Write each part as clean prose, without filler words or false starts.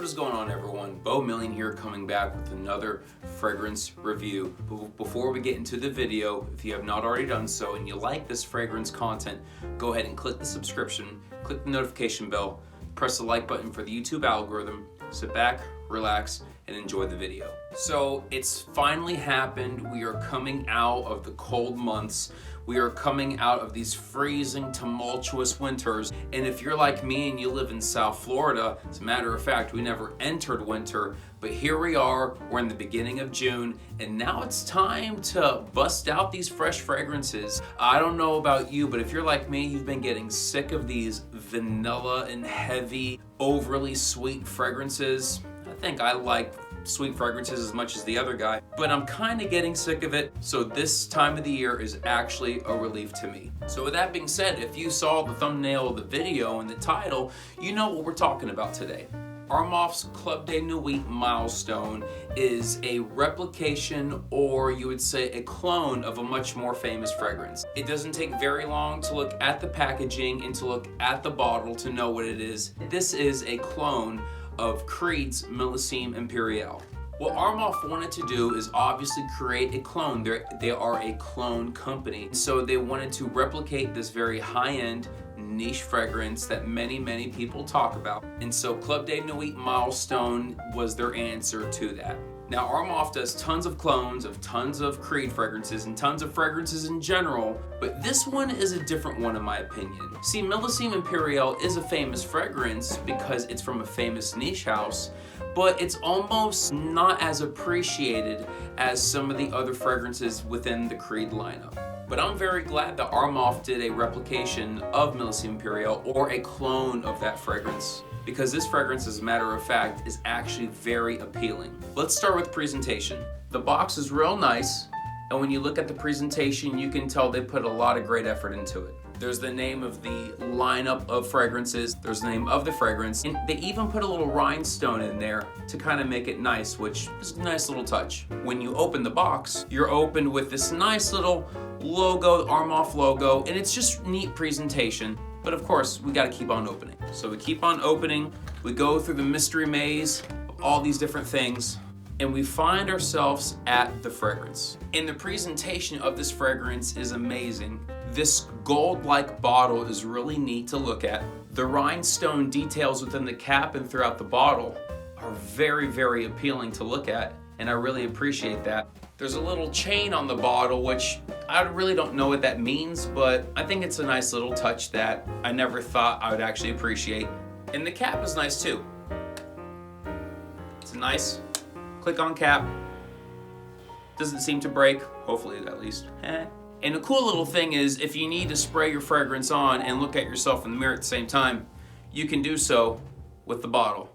What is going on, everyone? Beau Million here, coming back with another fragrance review. But before we get into the video, if you have not already done so and you like this fragrance content, go ahead and click the subscription, click the notification bell, press the like button for the YouTube algorithm, sit back, relax, and enjoy the video. So it's finally happened. We are coming out of the cold months. We are coming out of these freezing, tumultuous winters. And if you're like me and you live in South Florida, as a matter of fact, we never entered winter, but here we are, we're in the beginning of June, and now it's time to bust out these fresh fragrances. I don't know about you, but if you're like me, you've been getting sick of these vanilla and heavy, overly sweet fragrances. I think I like sweet fragrances as much as the other guy, but I'm kind of getting sick of it, so this time of the year is actually a relief to me. So with that being said, if you saw the thumbnail of the video and the title, you know what we're talking about today. Armaf's Club de Nuit Milestone is a replication, or you would say a clone, of a much more famous fragrance. It doesn't take very long to look at the packaging and to look at the bottle to know what it is. This is a clone of Creed's Milestone Imperial. What Armaf wanted to do is obviously create a clone. They are a clone company, so they wanted to replicate this very high-end niche fragrance that many people talk about. And so Club de Nuit Milestone was their answer to that. Now Armaf does tons of clones of tons of Creed fragrances and tons of fragrances in general, but this one is a different one in my opinion. See, Milestone Imperial is a famous fragrance because it's from a famous niche house, but it's almost not as appreciated as some of the other fragrances within the Creed lineup. But I'm very glad that Armaf did a replication of Milestone Imperial, or a clone of that fragrance, because this fragrance, as a matter of fact, is actually very appealing. Let's start with presentation. The box is real nice, and when you look at the presentation, you can tell they put a lot of great effort into it. There's the name of the lineup of fragrances, there's the name of the fragrance, and they even put a little rhinestone in there to kind of make it nice, which is a nice little touch. When you open the box, you're opened with this nice little logo, the Armaf logo, and it's just neat presentation. But of course, we gotta keep on opening. So we keep on opening, we go through the mystery maze of all these different things, and we find ourselves at the fragrance. And the presentation of this fragrance is amazing. This gold-like bottle is really neat to look at. The rhinestone details within the cap and throughout the bottle are very appealing to look at, and I really appreciate that. There's a little chain on the bottle, which I really don't know what that means, but I think it's a nice little touch that I never thought I would actually appreciate. And the cap is nice too. It's a nice click-on cap. Doesn't seem to break, hopefully at least. And the cool little thing is, if you need to spray your fragrance on and look at yourself in the mirror at the same time, you can do so with the bottle.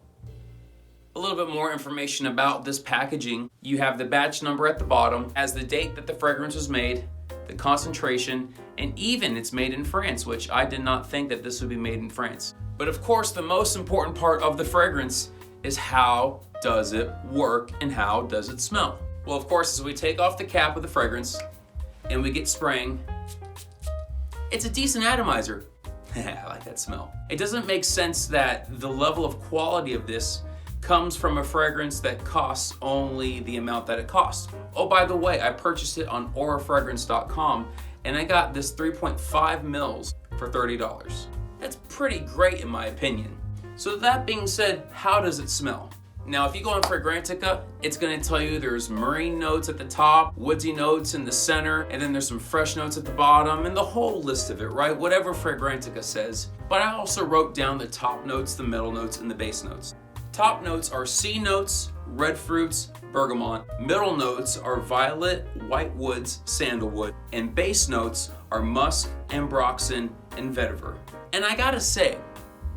A little bit more information about this packaging. You have the batch number at the bottom, as the date that the fragrance was made, the concentration, and even it's made in France, which I did not think that this would be made in France. But of course, the most important part of the fragrance is how does it work and how does it smell? Well, of course, as we take off the cap of the fragrance and we get spraying, it's a decent atomizer. I like that smell. It doesn't make sense that the level of quality of this comes from a fragrance that costs only the amount that it costs. Oh, by the way, I purchased it on aurafragrance.com, and I got this 3.5 mils for $30. That's pretty great in my opinion. So that being said, how does it smell? Now, if you go on Fragrantica, it's gonna tell you there's marine notes at the top, woodsy notes in the center, and then there's some fresh notes at the bottom, and the whole list of it, right? Whatever Fragrantica says. But I also wrote down the top notes, the middle notes, and the base notes. Top notes are C notes, red fruits, bergamot. Middle notes are violet, white woods, sandalwood. And base notes are musk, ambroxan, and vetiver. And I gotta say,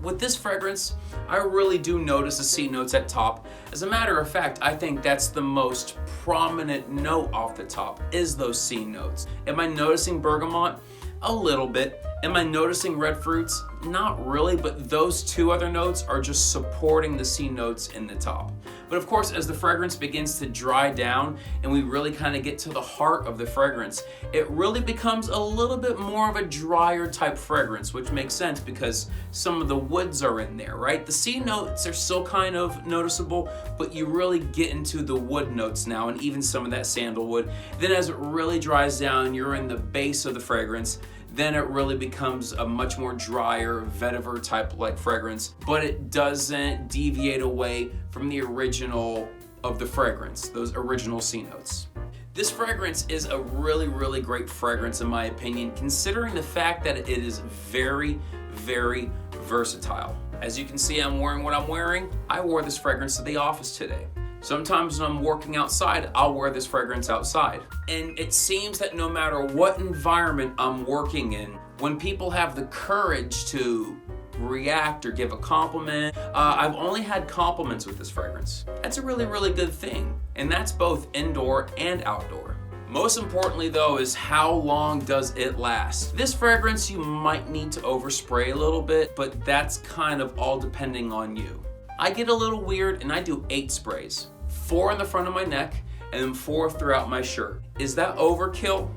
with this fragrance, I really do notice the C notes at top. As a matter of fact, I think that's the most prominent note off the top, is those C notes. Am I noticing bergamot? A little bit. Am I noticing red fruits? Not really, but those two other notes are just supporting the C notes in the top. But of course, as the fragrance begins to dry down and we really kind of get to the heart of the fragrance, it really becomes a little bit more of a drier type fragrance, which makes sense because some of the woods are in there, right? The C notes are still kind of noticeable, but you really get into the wood notes now and even some of that sandalwood. Then as it really dries down, you're in the base of the fragrance. Then it really becomes a much more drier vetiver type like fragrance, but it doesn't deviate away from the original of the fragrance, those original C notes. This fragrance is a really, really great fragrance in my opinion, considering the fact that it is very, very versatile. As you can see, I'm wearing what I'm wearing. I wore this fragrance to the office today. Sometimes when I'm working outside, I'll wear this fragrance outside. And it seems that no matter what environment I'm working in, when people have the courage to react or give a compliment, I've only had compliments with this fragrance. That's a really, really good thing. And that's both indoor and outdoor. Most importantly though is how long does it last? This fragrance you might need to overspray a little bit, but that's kind of all depending on you. I get a little weird and I do 8 sprays. 4 in the front of my neck and then 4 throughout my shirt. Is that overkill?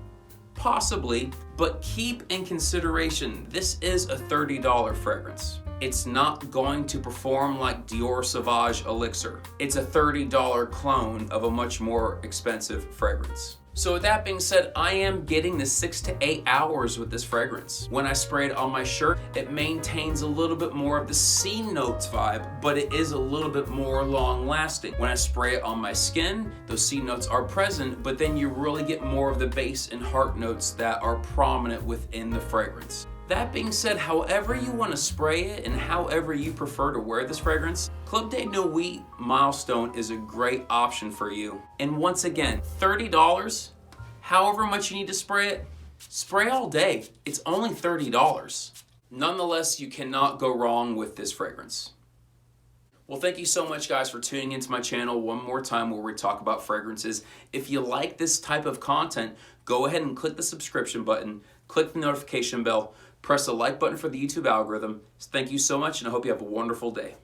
Possibly, but keep in consideration, this is a $30 fragrance. It's not going to perform like Dior Sauvage Elixir. It's a $30 clone of a much more expensive fragrance. So with that being said, I am getting the 6 to 8 hours with this fragrance. When I spray it on my shirt, it maintains a little bit more of the C notes vibe, but it is a little bit more long lasting. When I spray it on my skin, those C notes are present, but then you really get more of the base and heart notes that are prominent within the fragrance. That being said, however you want to spray it and however you prefer to wear this fragrance, Club de Nuit Milestone is a great option for you. And once again, $30, however much you need to spray all day. It's only $30. Nonetheless, you cannot go wrong with this fragrance. Well, thank you so much guys for tuning into my channel one more time where we talk about fragrances. If you like this type of content, go ahead and click the subscription button, click the notification bell, press the like button for the YouTube algorithm. Thank you so much and I hope you have a wonderful day.